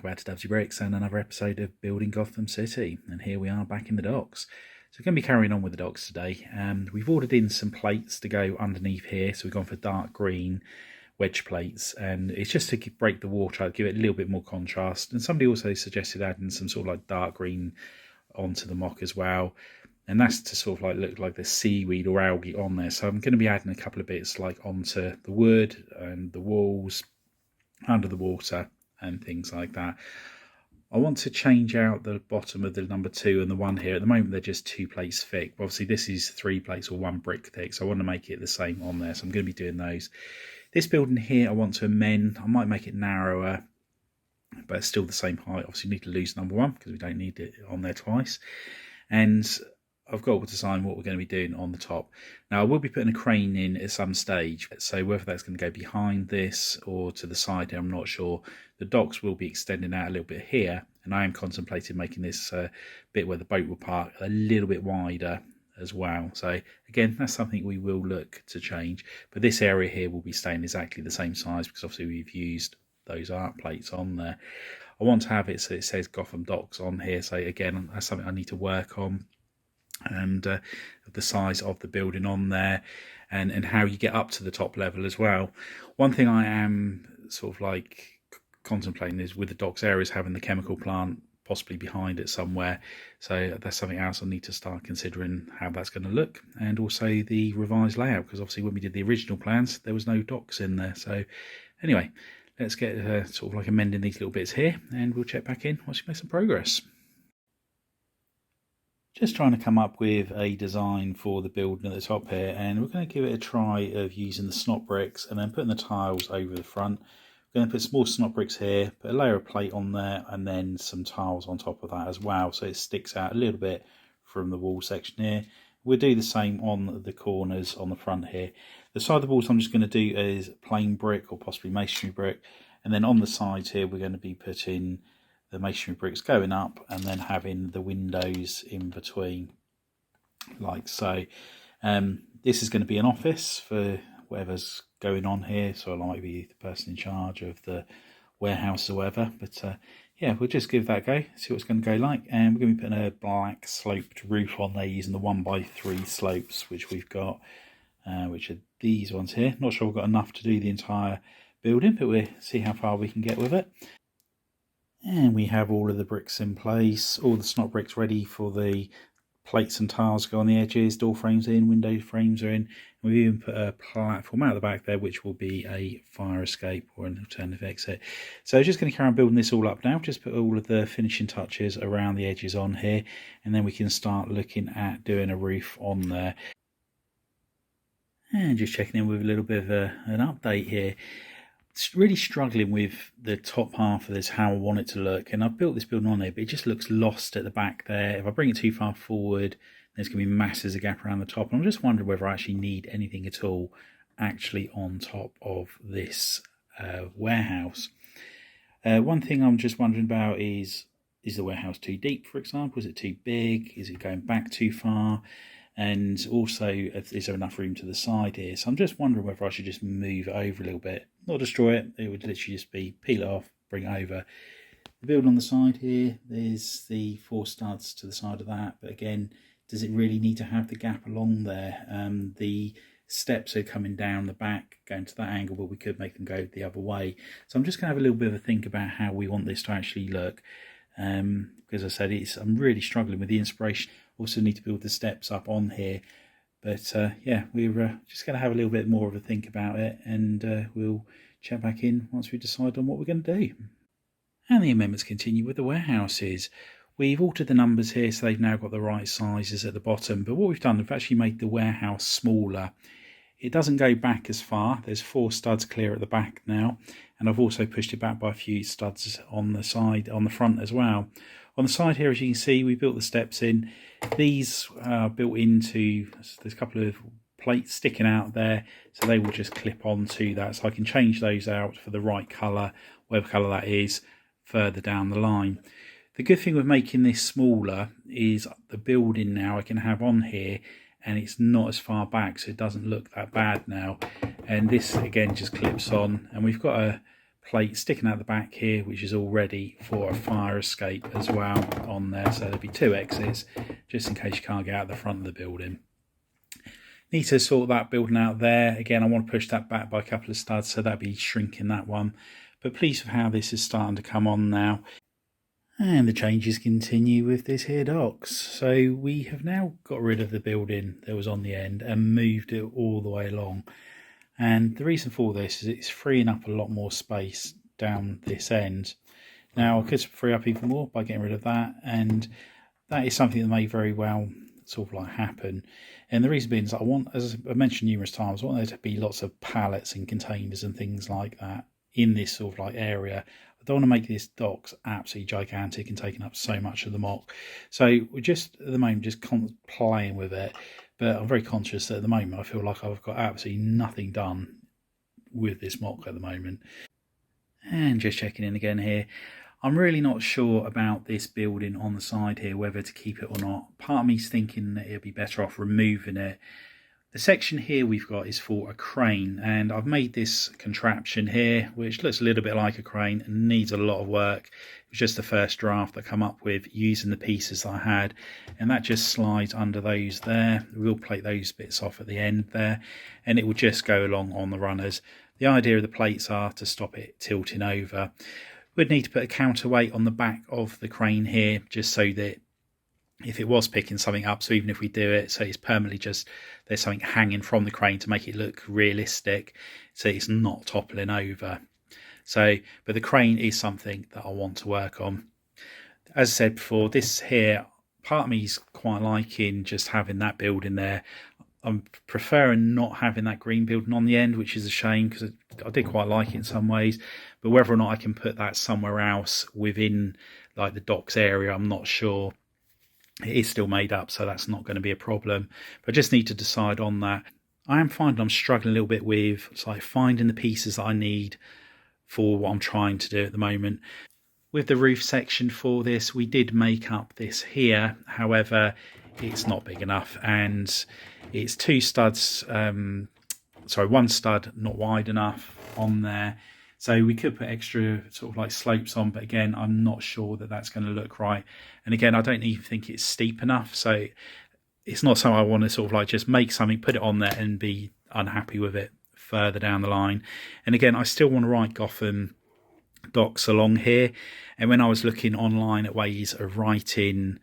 back about to WC Bricks and another episode of Building Gotham City, and here we are back in the docks. So we're going to be carrying on with the docks today, and we've ordered in some plates to go underneath here, so we've gone for dark green wedge plates, and it's just to break the water out, give it a little bit more contrast. And somebody also suggested adding some sort of like dark green onto the mock as well, and that's to sort of like look like the seaweed or algae on there. So I'm going to be adding a couple of bits like onto the wood and the walls, under the water and things like that. I want to change out the bottom of the number 2 and the 1 here. At the moment they're just 2 plates thick. Obviously this is 3 plates or 1 brick thick, so I want to make it the same on there, so I'm going to be doing those. This building here I want to amend. I might make it narrower, but it's still the same height. Obviously you need to lose number 1 because we don't need it on there twice. And I've got to design what we're going to be doing on the top. Now I will be putting a crane in at some stage, so whether that's going to go behind this or to the side here, I'm not sure. The docks will be extending out a little bit here, and I am contemplating making this bit where the boat will park a little bit wider as well. So again, that's something we will look to change, but this area here will be staying exactly the same size because obviously we've used those art plates on there. I want to have it so it says Gotham Docks on here, so again that's something I need to work on, and the size of the building on there, and how you get up to the top level as well. One thing I am sort of like contemplating is with the docks areas having the chemical plant possibly behind it somewhere, so that's something else I need to start considering how that's going to look, and also the revised layout, because obviously when we did the original plans there was no docks in there. So anyway, let's get sort of like amending these little bits here, and we'll check back in once we make some progress. Just trying to come up with a design for the building at the top here, and we're going to give it a try of using the snot bricks and then putting the tiles over the front. We're going to put some more snot bricks here, put a layer of plate on there, and then some tiles on top of that as well, so it sticks out a little bit from the wall section here. We'll do the same on the corners on the front here. The side of the walls I'm just going to do is plain brick or possibly masonry brick, and then on the sides here we're going to be putting the masonry bricks going up and then having the windows in between like so. This is going to be an office for whatever's going on here, so I might be the person in charge of the warehouse or whatever, but yeah, we'll just give that a go, see what it's going to go like. And we're going to be putting a black sloped roof on there using the 1x3 slopes which we've got, which are these ones here. Not sure we've got enough to do the entire building, but we'll see how far we can get with it. And we have all of the bricks in place, all the snot bricks ready for the plates and tiles to go on the edges, door frames in, window frames are in, and we've even put a platform out the back there which will be a fire escape or an alternative exit. So just going to carry on building this all up now, just put all of the finishing touches around the edges on here, and then we can start looking at doing a roof on there. And just checking in with a little bit of an update here. Really struggling with the top half of this, how I want it to look, and I've built this building on there, but it just looks lost at the back there. If I bring it too far forward, there's going to be masses of gap around the top, and I'm just wondering whether I actually need anything at all actually on top of this warehouse. One thing I'm just wondering about is the warehouse too deep, for example? Is it too big? Is it going back too far? And also, is there enough room to the side here? So I'm just wondering whether I should just move it over a little bit. Not destroy it, it would literally just be peel it off, bring it over. The building on the side here, there's the 4 studs to the side of that. But again, does it really need to have the gap along there? The steps are coming down the back, going to that angle, but we could make them go the other way. So I'm just going to have a little bit of a think about how we want this to actually look. Because I said, I'm really struggling with the inspiration. Also need to build the steps up on here, but yeah, we're just going to have a little bit more of a think about it, and we'll check back in once we decide on what we're going to do. And the amendments continue with the warehouses. We've altered the numbers here so they've now got the right sizes at the bottom, but what we've done, we've actually made the warehouse smaller. It doesn't go back as far. There's 4 studs clear at the back now, and I've also pushed it back by a few studs on the side, on the front as well. On the side here, as you can see, we built the steps in. These are built into, there's a couple of plates sticking out there, so they will just clip onto that. So I can change those out for the right colour, whatever colour that is, further down the line. The good thing with making this smaller is the building now I can have on here, and it's not as far back, so it doesn't look that bad now. And this again just clips on, and we've got a plate sticking out the back here, which is all ready for a fire escape as well on there. So there'll be 2 exits just in case you can't get out the front of the building. Need to sort that building out there. Again, I want to push that back by a couple of studs, so that'll be shrinking that one. But pleased with how this is starting to come on now. And the changes continue with this here docks. So we have now got rid of the building that was on the end and moved it all the way along. And the reason for this is it's freeing up a lot more space down this end. Now I could free up even more by getting rid of that, and that is something that may very well sort of like happen. And the reason being is I want, as I mentioned numerous times, I want there to be lots of pallets and containers and things like that in this sort of like area. I don't want to make these docks absolutely gigantic and taking up so much of the mock. So we're just at the moment just playing with it, but I'm very conscious that at the moment I feel like I've got absolutely nothing done with this mock at the moment. And just checking in again here, I'm really not sure about this building on the side here, whether to keep it or not. Part of me's thinking that it'll be better off removing it. The section here we've got is for a crane, and I've made this contraption here, which looks a little bit like a crane and needs a lot of work. It was just the first draft that I come up with using the pieces that I had, and that just slides under those there. We'll plate those bits off at the end there, and it will just go along on the runners. The idea of the plates are to stop it tilting over. We'd need to put a counterweight on the back of the crane here, just so that if it was picking something up, so even if we do it, so it's permanently just, there's something hanging from the crane to make it look realistic, so it's not toppling over. So, but the crane is something that I want to work on. As I said before, this here, part of me is quite liking just having that building there. I'm preferring not having that green building on the end, which is a shame because I did quite like it in some ways. But whether or not I can put that somewhere else within like the docks area, I'm not sure. It is still made up, so that's not going to be a problem. But I just need to decide on that. I am finding I'm struggling a little bit with like finding the pieces that I need for what I'm trying to do at the moment. With the roof section for this, we did make up this here. However, it's not big enough, and it's 2 studs, sorry, 1 stud not wide enough on there. So we could put extra sort of like slopes on, but again, I'm not sure that that's going to look right. And again, I don't even think it's steep enough. So it's not something I want to sort of like just make something, put it on there and be unhappy with it further down the line. And again, I still want to write Gotham Docks along here. And when I was looking online at ways of writing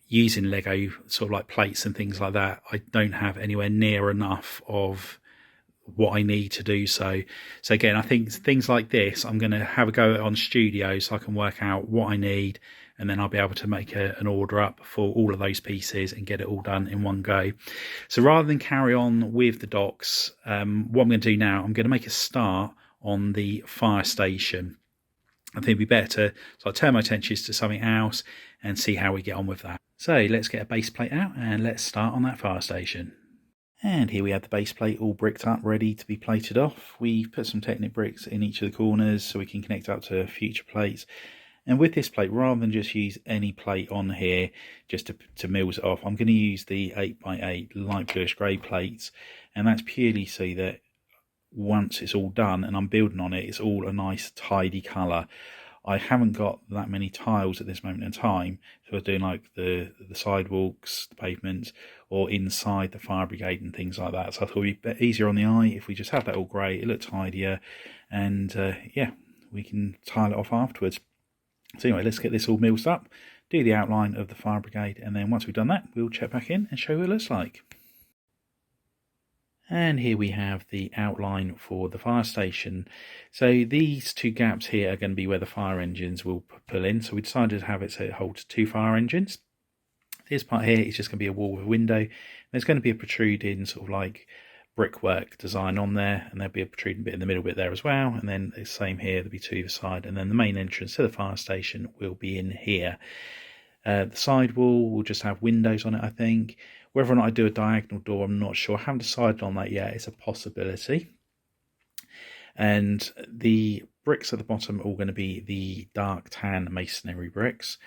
using Lego sort of like plates and things like that, I don't have anywhere near enough of what I need to do so. So again, I think things like this, I'm going to have a go on Studio so I can work out what I need, and then I'll be able to make an order up for all of those pieces and get it all done in one go. So rather than carry on with the docks, what I'm going to do now, I'm going to make a start on the fire station. I think it'd be better to turn my attention to something else and see how we get on with that. So let's get a base plate out and let's start on that fire station. And here we have the base plate all bricked up, ready to be plated off. We've put some Technic bricks in each of the corners so we can connect up to future plates. And with this plate, rather than just use any plate on here just to mills it off, I'm going to use the 8x8 light bluish grey plates. And that's purely so that once it's all done and I'm building on it, it's all a nice tidy colour. I haven't got that many tiles at this moment in time, so I was doing like the sidewalks, the pavements, or inside the fire brigade and things like that. So I thought it'd be a bit easier on the eye if we just have that all grey, it looks tidier, and yeah, we can tile it off afterwards. So anyway, let's get this all milled up, do the outline of the fire brigade, and then once we've done that, we'll check back in and show you what it looks like. And here we have the outline for the fire station. So these 2 gaps here are going to be where the fire engines will pull in. So we decided to have it so it holds 2 fire engines. This part here is just going to be a wall with a window. There's going to be a protruding sort of like brickwork design on there, and there'll be a protruding bit in the middle bit there as well. And then the same here, there'll be 2 either side, and then the main entrance to the fire station will be in here. The side wall will just have windows on it, I think. Whether or not I do a diagonal door, I'm not sure. I haven't decided on that yet. It's a possibility. And the bricks at the bottom are all going to be the dark tan masonry bricks.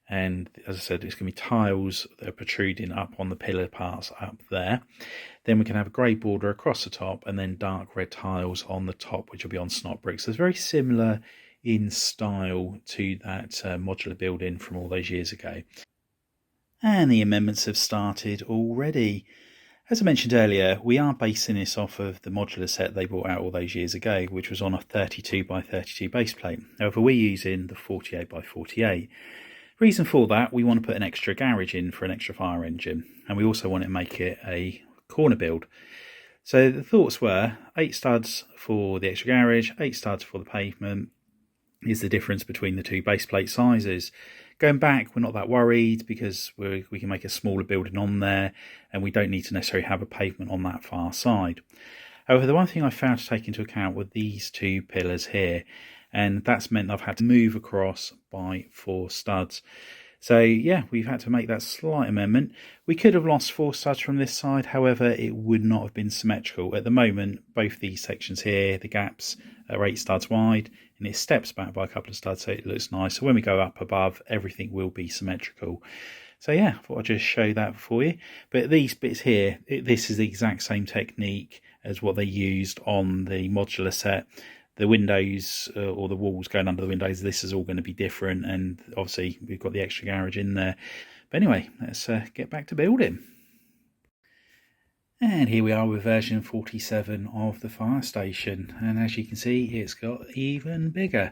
And as I said, it's going to be tiles that are protruding up on the pillar parts up there. Then we can have a grey border across the top, and then dark red tiles on the top, which will be on snot bricks. So it's very similar in style to that modular building from all those years ago. And the amendments have started already. As I mentioned earlier, we are basing this off of the modular set they brought out all those years ago, which was on a 32 by 32 base plate. However, we're using the 48 by 48. Reason for that, we want to put an extra garage in for an extra fire engine, and we also want to make it a corner build. So the thoughts were 8 studs for the extra garage, 8 studs for the pavement is the difference between the two base plate sizes. Going back, we're not that worried because we can make a smaller building on there, and we don't need to necessarily have a pavement on that far side. However, the one thing I found to take into account were these 2 pillars here, and that's meant I've had to move across by 4 studs. So yeah, we've had to make that slight amendment. We could have lost 4 studs from this side, however, it would not have been symmetrical. At the moment, both these sections here, the gaps are 8 studs wide, and it steps back by a couple of studs, so it looks nice. So when we go up above, everything will be symmetrical. So yeah, I thought I'd just show that for you. But these bits here, this is the exact same technique as what they used on the modular set. The windows or the walls going under the windows, this is all going to be different, and obviously we've got the extra garage in there. But anyway, let's get back to building. And here we are with version 47 of the fire station, and as you can see, it's got even bigger.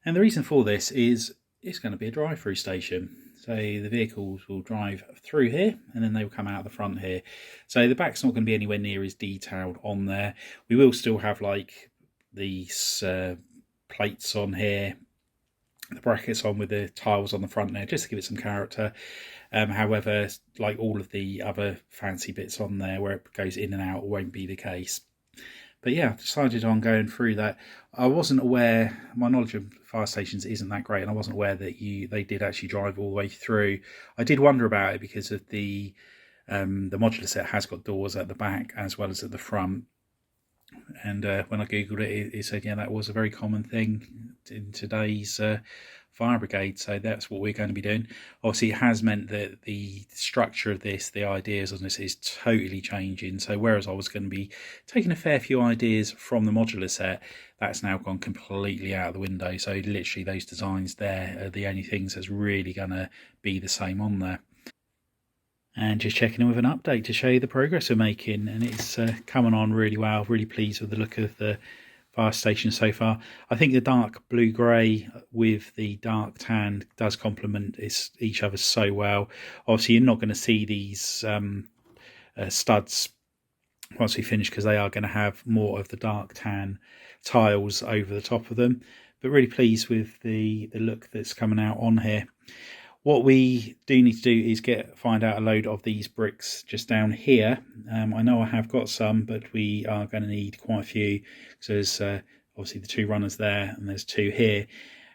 And the reason for this is it's going to be a drive-through station. So the vehicles will drive through here, and then they will come out the front here. So the back's not going to be anywhere near as detailed on there. We will still have like these plates on here, the brackets on with the tiles on the front there, just to give it some character. However, like all of the other fancy bits on there where it goes in and out won't be the case. But yeah, I've decided on going through that. I wasn't aware, my knowledge of fire stations isn't that great, and I wasn't aware that they did actually drive all the way through. I did wonder about it because of the modular set has got doors at the back as well as at the front. And when I googled it, it said, yeah, that was a very common thing in today's fire brigade. So that's what we're going to be doing. Obviously, it has meant that the structure of this, the ideas on this is totally changing. So whereas I was going to be taking a fair few ideas from the modular set, that's now gone completely out of the window. So literally those designs there are the only things that's really going to be the same on there. And just checking in with an update to show you the progress we're making, and it's coming on really well. Really pleased with the look of the fire station so far. I think the dark blue grey with the dark tan does complement each other so well. Obviously you're not going to see these studs once we finish because they are going to have more of the dark tan tiles over the top of them, but really pleased with the look that's coming out on here. What we do need to do is find out a load of these bricks just down here. I know I have got some, but we are going to need quite a few. So there's obviously the 2 runners there, and there's 2 here.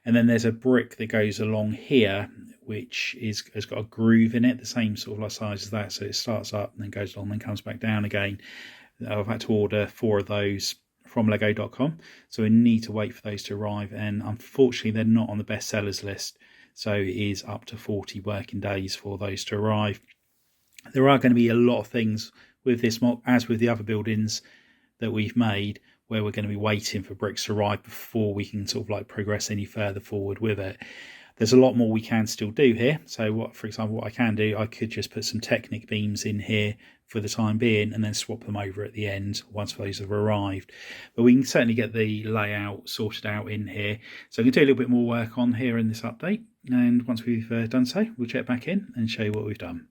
And then there's a brick that goes along here, which has got a groove in it, the same sort of size as that. So it starts up and then goes along and comes back down again. I've had to order 4 of those from lego.com. So we need to wait for those to arrive. And unfortunately, they're not on the best sellers list. So it is up to 40 working days for those to arrive. There are going to be a lot of things with this mock, as with the other buildings that we've made, where we're going to be waiting for bricks to arrive before we can sort of like progress any further forward with it. There's a lot more we can still do here. So for example, what I can do, I could just put some Technic beams in here for the time being and then swap them over at the end once those have arrived. But we can certainly get the layout sorted out in here. So I'm going to do a little bit more work on here in this update. And once we've done so, we'll check back in and show you what we've done.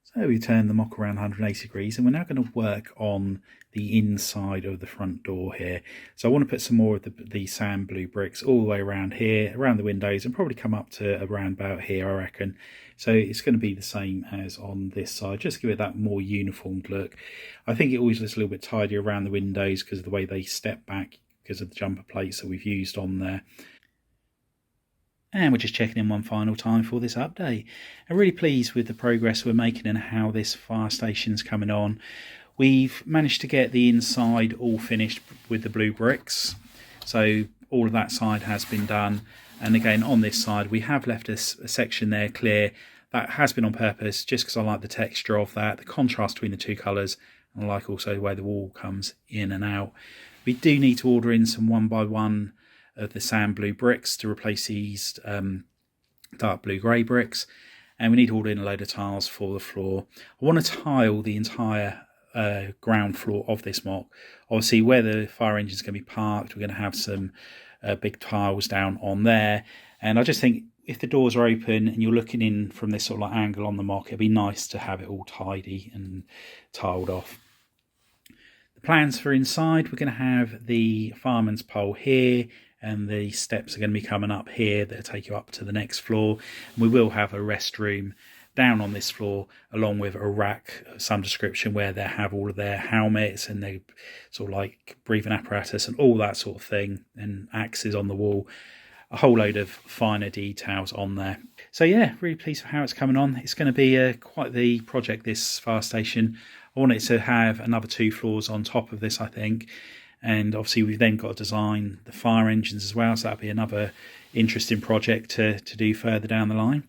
So we turn the mock around 180 degrees, and we're now going to work on the inside of the front door here. So I want to put some more of the sand blue bricks all the way around here, around the windows, and probably come up to around about here, I reckon. So it's going to be the same as on this side, just to give it that more uniformed look. I think it always looks a little bit tidier around the windows because of the way they step back because of the jumper plates that we've used on there. And we're just checking in one final time for this update. I'm really pleased with the progress we're making and how this fire station's coming on. We've managed to get the inside all finished with the blue bricks. So all of that side has been done. And again, on this side, we have left a section there clear. That has been on purpose, just because I like the texture of that, the contrast between the two colours, and I like also the way the wall comes in and out. We do need to order in some 1x1 of the sand blue bricks to replace these dark blue grey bricks. And we need to order in a load of tiles for the floor. I want to tile the entire ground floor of this mock. Obviously, where the fire engine is going to be parked, we're going to have some big tiles down on there. And I just think if the doors are open and you're looking in from this sort of like angle on the mock, it'd be nice to have it all tidy and tiled off. The plans for inside, we're going to have the fireman's pole here, and the steps are going to be coming up here that take you up to the next floor. And we will have a restroom down on this floor, along with a rack of some description where they have all of their helmets and they sort of like breathing apparatus and all that sort of thing, and axes on the wall. A whole load of finer details on there. So yeah, really pleased with how it's coming on. It's going to be quite the project, this fire station. I want it to have another 2 floors on top of this, I think. And obviously we've then got to design the fire engines as well, so that'll be another interesting project to do further down the line.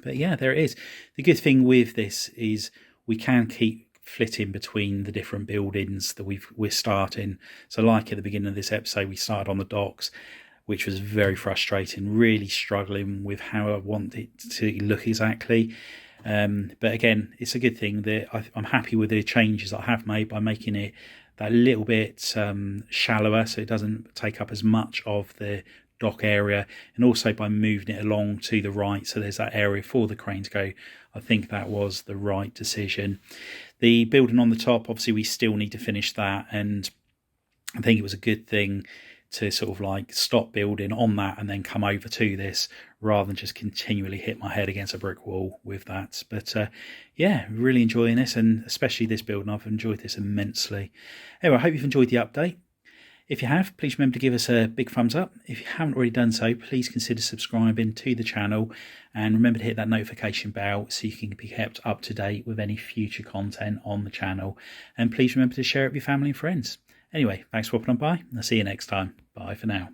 But yeah, there it is. The good thing with this is we can keep flitting between the different buildings that we're starting. So like at the beginning of this episode, we started on the docks, which was very frustrating, really struggling with how I want it to look exactly. But again, it's a good thing that I'm happy with the changes I have made by making it that little bit shallower, so it doesn't take up as much of the dock area, and also by moving it along to the right, so there's that area for the crane to go. I think that was the right decision. The building on the top, obviously we still need to finish that, and I think it was a good thing to sort of like stop building on that and then come over to this, rather than just continually hit my head against a brick wall with that. But yeah, really enjoying this, and especially this building. I've enjoyed this immensely. Anyway, I hope you've enjoyed the update. If you have, please remember to give us a big thumbs up. If you haven't already done so, please consider subscribing to the channel, and remember to hit that notification bell so you can be kept up to date with any future content on the channel. And please remember to share it with your family and friends. Anyway, thanks for popping on by, and I'll see you next time. Bye for now.